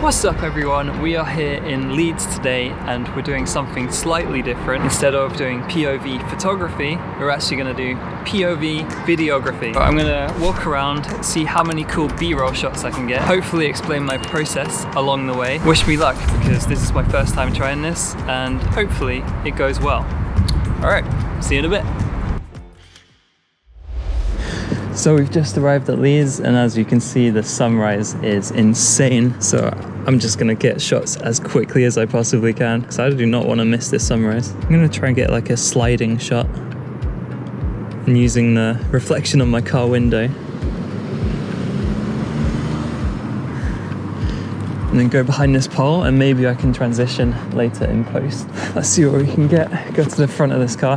What's up everyone, we are here in Leeds today and we're doing something slightly different. Instead of doing POV photography, we're actually going to do POV videography. I'm going to walk around, see how many cool B-roll shots I can get, hopefully explain my process along the way. Wish me luck because this is my first time trying this and hopefully it goes well. Alright, see you in a bit. So we've just arrived at Leeds and as you can see the sunrise is insane, so I'm just gonna get shots as quickly as I possibly can because I do not want to miss this sunrise. I'm gonna try and get like a sliding shot and using the reflection on my car window and then go behind this pole and maybe I can transition later in post. Let's see what we can get. Go to the front of this car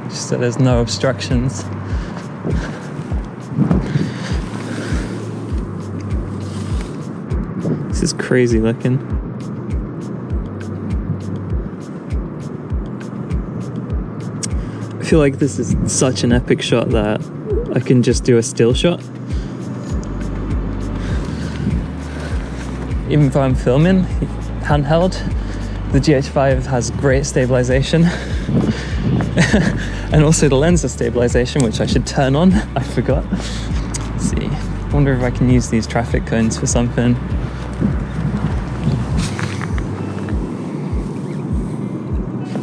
just so there's no obstructions. This is crazy looking. I feel like this is such an epic shot that I can just do a still shot. Even if I'm filming handheld, the GH5 has great stabilization. And also the lens stabilization, which I should turn on. I forgot. Let's see. I wonder if I can use these traffic cones for something.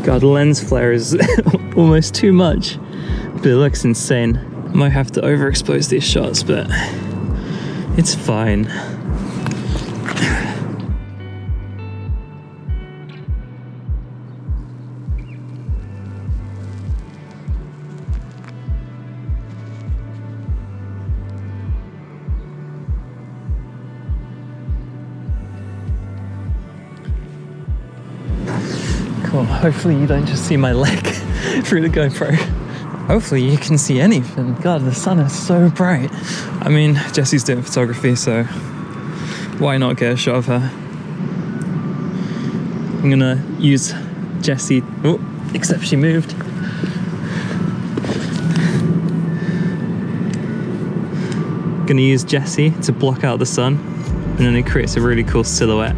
God, lens flare is almost too much, but it looks insane. I might have to overexpose these shots, but it's fine. Cool. Hopefully you don't just see my leg through the GoPro. Hopefully you can see anything. God, the sun is so bright. I mean, Jessie's doing photography, so why not get a shot of her? I'm gonna use Jessie, oh, except she moved. Gonna use Jessie to block out the sun, and then it creates a really cool silhouette.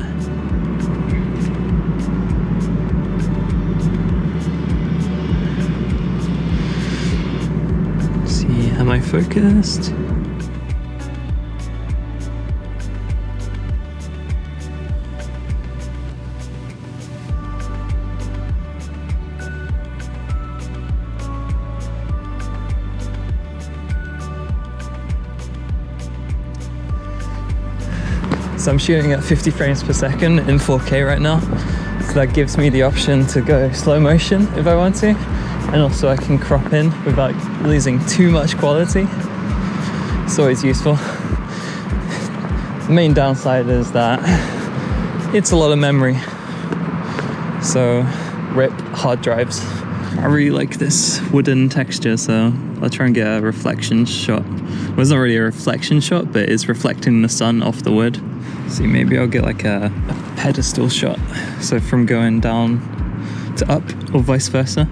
Am I focused? So I'm shooting at 50 frames per second in 4K right now. So that gives me the option to go slow motion if I want to. And also I can crop in without losing too much quality. It's always useful. The main downside is that it's a lot of memory. So rip hard drives. I really like this wooden texture, so I'll try and get a reflection shot. Well, it's not really a reflection shot, but it's reflecting the sun off the wood. See, maybe I'll get like a pedestal shot. So from going down to up or vice versa.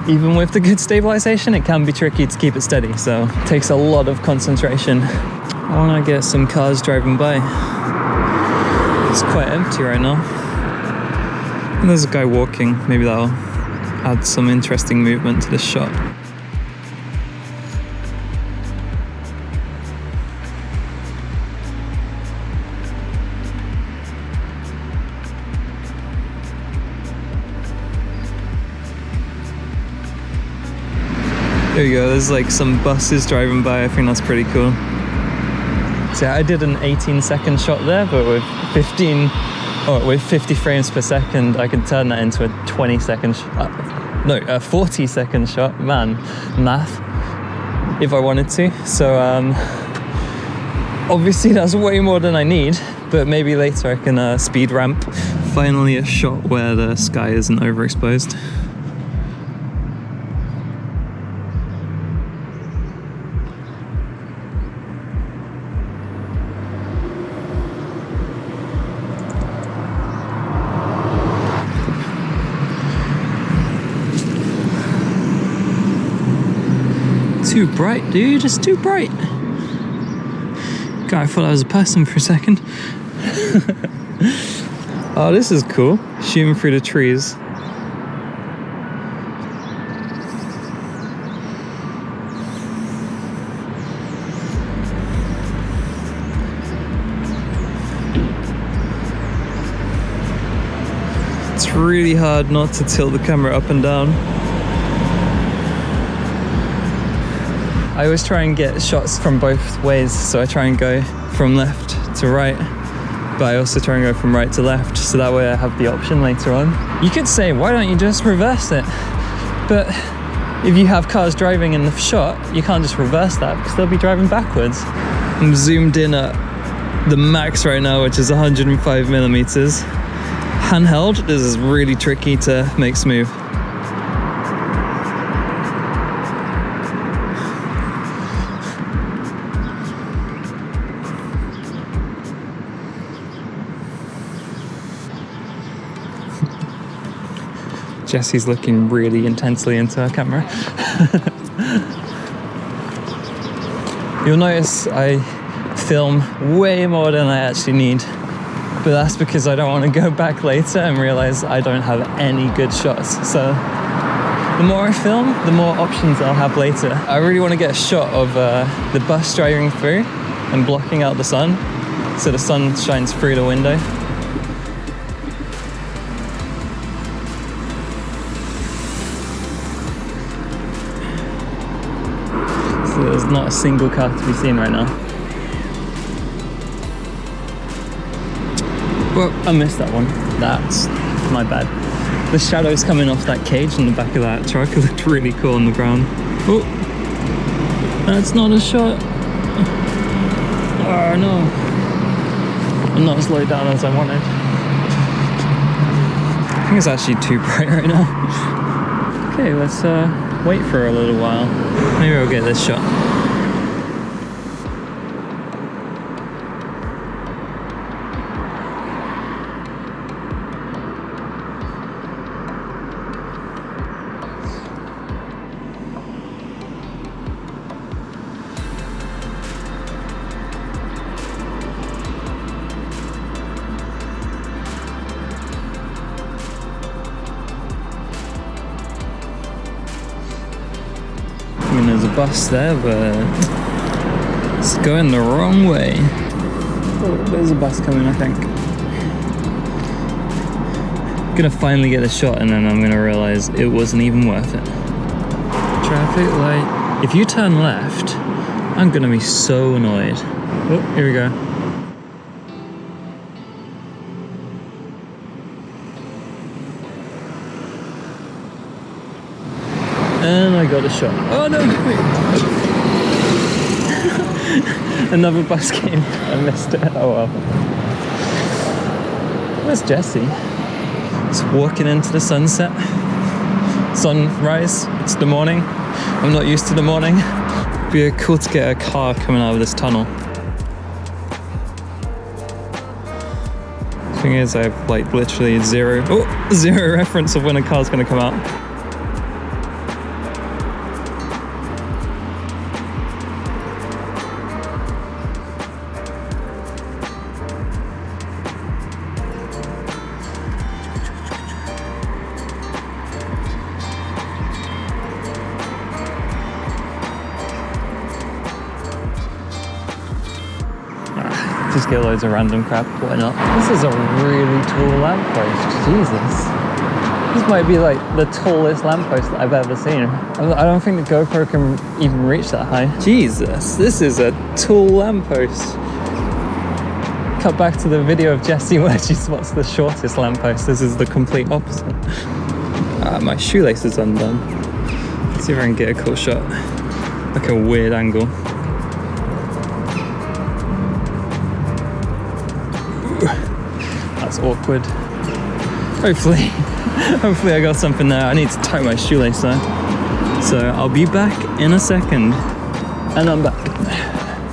Even with the good stabilization, it can be tricky to keep it steady, so it takes a lot of concentration. I want to get some cars driving by. It's quite empty right now. And there's a guy walking, maybe that'll add some interesting movement to this shot. There you go, there's like some buses driving by. I think that's pretty cool. So yeah, I did an 18-second shot there, but with 50 frames per second, I can turn that into a 20-second a 40-second shot. Man, math, if I wanted to. So obviously that's way more than I need, but maybe later I can speed ramp. Finally a shot where the sky isn't overexposed. Too bright, dude. It's too bright. God, I thought I was a person for a second. Oh, this is cool. Shooting through the trees. It's really hard not to tilt the camera up and down. I always try and get shots from both ways, so I try and go from left to right, but I also try and go from right to left, so that way I have the option later on. You could say, why don't you just reverse it? But if you have cars driving in the shot, you can't just reverse that because they'll be driving backwards. I'm zoomed in at the max right now, which is 105 millimeters. Handheld, this is really tricky to make smooth. Jessie's looking really intensely into her camera. You'll notice I film way more than I actually need, but that's because I don't want to go back later and realize I don't have any good shots. So the more I film, the more options I'll have later. I really want to get a shot of the bus driving through and blocking out the sun, so the sun shines through the window. So there's not a single car to be seen right now. Well, I missed that one. That's my bad. The shadows coming off that cage in the back of that truck looked really cool on the ground. Oh, that's not a shot. Oh no. I'm not as low down as I wanted. I think it's actually too bright right now. Okay, let's wait for a little while. Maybe I'll get this shot. I mean, there's a bus there, but it's going the wrong way. Oh, there's a bus coming, I think. I'm gonna finally get a shot and then I'm gonna realize it wasn't even worth it. Traffic light. If you turn left, I'm gonna be so annoyed. Oh, here we go. And I got a shot. Oh no, wait. Another bus came. I missed it. Oh well. Where's Jessie? Just walking into the sunset. Sunrise. It's the morning. I'm not used to the morning. It'd be cool to get a car coming out of this tunnel. The thing is, I have like literally zero reference of when a car's gonna come out. Just get loads of random crap, why not? This is a really tall lamppost, Jesus. This might be like the tallest lamppost that I've ever seen. I don't think the GoPro can even reach that high. Jesus, this is a tall lamppost. Cut back to the video of Jessie where she spots the shortest lamppost. This is the complete opposite. My shoelace is undone. Let's see if I can get a cool shot. Like a weird angle. That's awkward. Hopefully I got something there. I need to tie my shoelace though. So I'll be back in a second. And I'm back.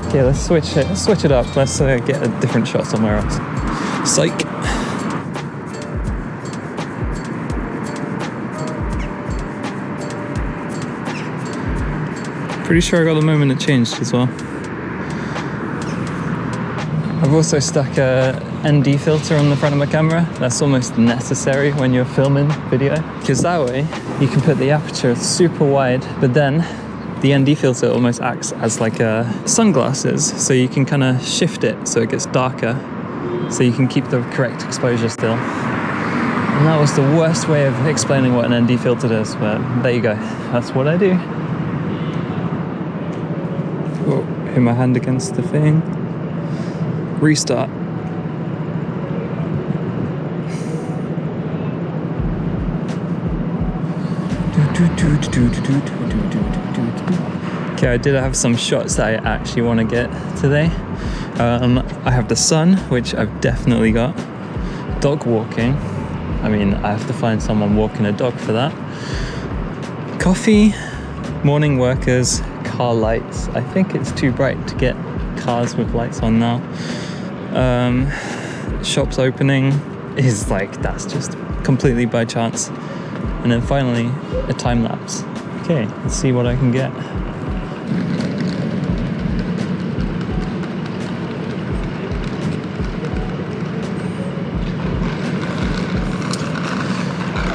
Okay, let's switch it up. Let's get a different shot somewhere else. Psych. Pretty sure I got the moment it changed as well. I've also stuck a ND filter on the front of my camera. That's almost necessary when you're filming video, because that way you can put the aperture super wide, but then the ND filter almost acts as like sunglasses, so you can kind of shift it so it gets darker, so you can keep the correct exposure still. And that was the worst way of explaining what an ND filter does, but there you go. That's what I do. Oh, hit my hand against the thing. Restart. Okay, I did have some shots that I actually want to get today. I have the sun, which I've definitely got. Dog walking. I mean, I have to find someone walking a dog for that. Coffee, morning workers, car lights. I think it's too bright to get cars with lights on now. Shops opening is like, that's just completely by chance. And then finally, a time lapse. Okay, let's see what I can get.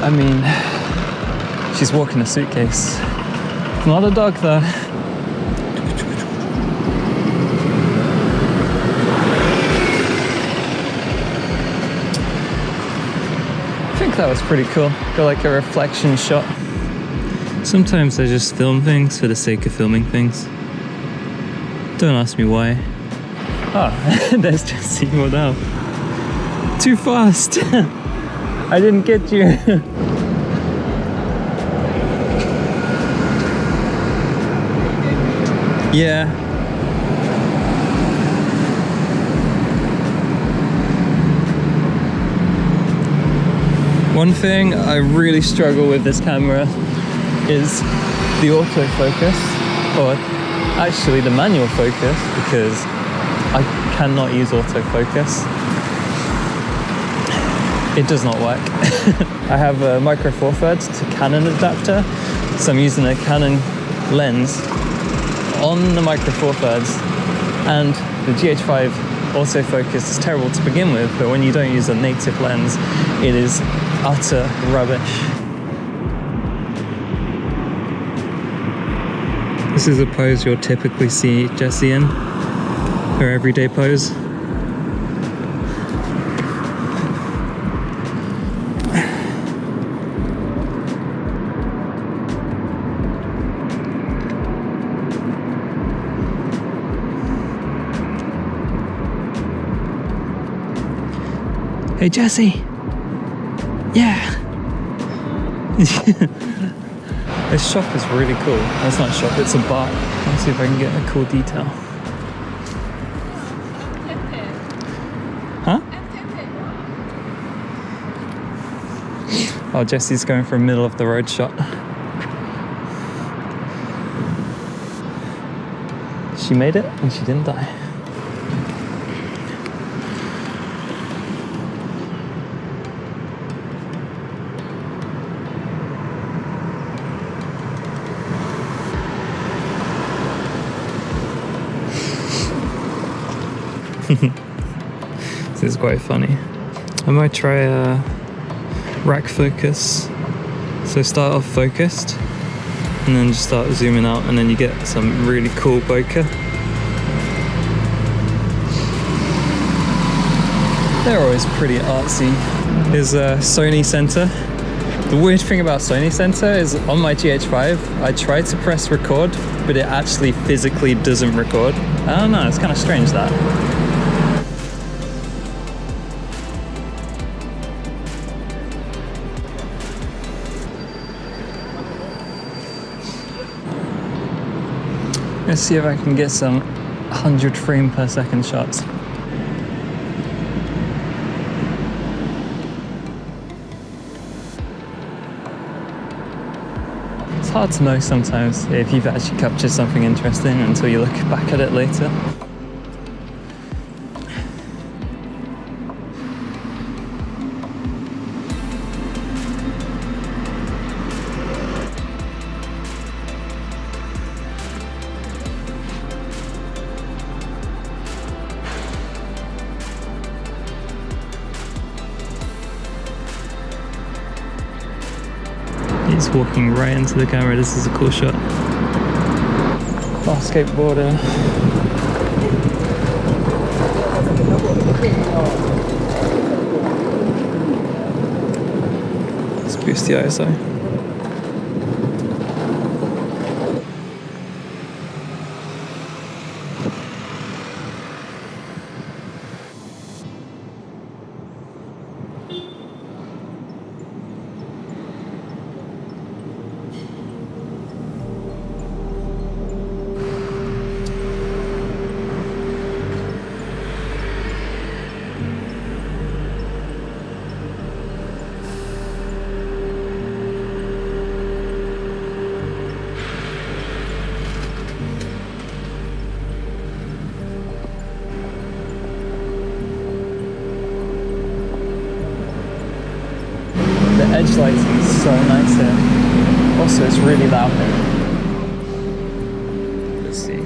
I mean, she's walking a suitcase. Not a dog though. I think that was pretty cool. Got like a reflection shot. Sometimes I just film things for the sake of filming things. Don't ask me why. Oh, there's Jessie. What now? Too fast. I didn't get you. Yeah. One thing I really struggle with this camera is the autofocus, or actually the manual focus, because I cannot use autofocus. It does not work. I have a micro four thirds to Canon adapter, so I'm using a Canon lens on the micro four thirds, and the GH5 autofocus is terrible to begin with, but when you don't use a native lens, it is utter rubbish. This is a pose you'll typically see Jessie in, her everyday pose. Hey Jessie! Yeah! This shop is really cool. That's not a shop, it's a bar. Let's see if I can get a cool detail. Huh? Oh, Jessie's going for a middle of the road shot. She made it and she didn't die. This is quite funny. I might try a rack focus. So start off focused and then just start zooming out, and then you get some really cool bokeh. They're always pretty artsy. There's a Sony Center. The weird thing about Sony Center is on my GH5, I tried to press record, but it actually physically doesn't record. I don't know, it's kind of strange that. Let's see if I can get some 100 frame per second shots. It's hard to know sometimes if you've actually captured something interesting until you look back at it later. walking right into the camera. This is a cool shot. Oh, skateboarder. Let's boost the ISO. The edge lighting is so nice here. Also, it's really loud here. Let's see.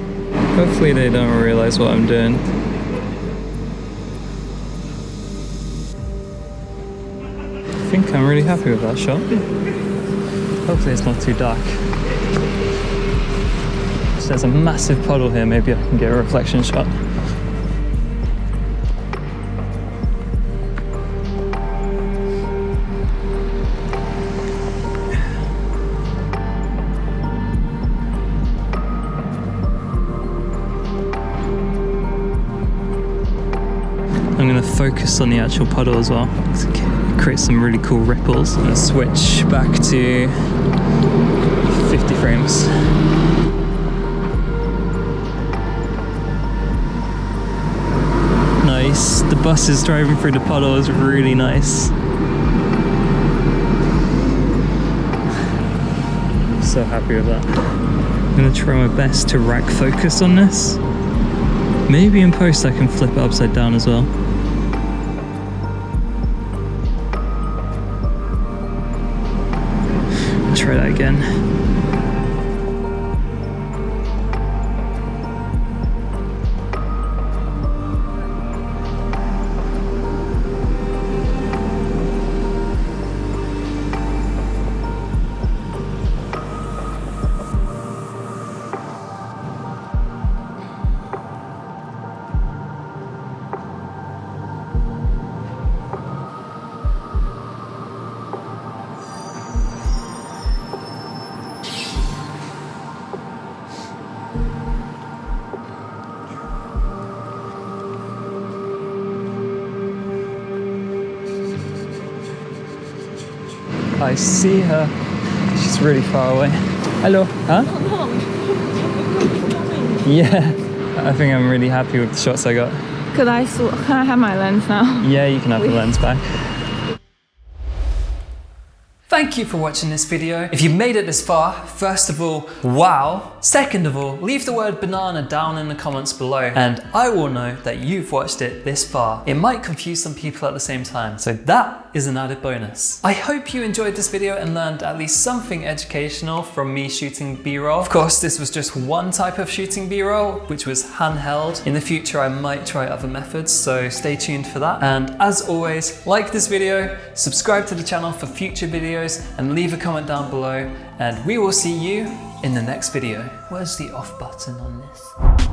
Hopefully they don't realize what I'm doing. I think I'm really happy with that shot. Hopefully it's not too dark. So there's a massive puddle here, maybe I can get a reflection shot. I'm going to focus on the actual puddle as well to create some really cool ripples, and switch back to 50 frames. Nice. The bus is driving through the puddle is really nice. I'm so happy with that. I'm going to try my best to rack focus on this. Maybe in post I can flip it upside down as well. Try that again. I see her. She's really far away. Hello. Huh? Yeah. I think I'm really happy with the shots I got. Can I have my lens now? Yeah, you can have the lens back. Thank you for watching this video. If you made it this far, first of all, wow. Second of all, leave the word banana down in the comments below and I will know that you've watched it this far. It might confuse some people at the same time, so that is an added bonus. I hope you enjoyed this video and learned at least something educational from me shooting B-roll. Of course, this was just one type of shooting B-roll, which was handheld. In the future, I might try other methods, so stay tuned for that. And as always, like this video, subscribe to the channel for future videos, and leave a comment down below, and we will see you in the next video. Where's the off button on this?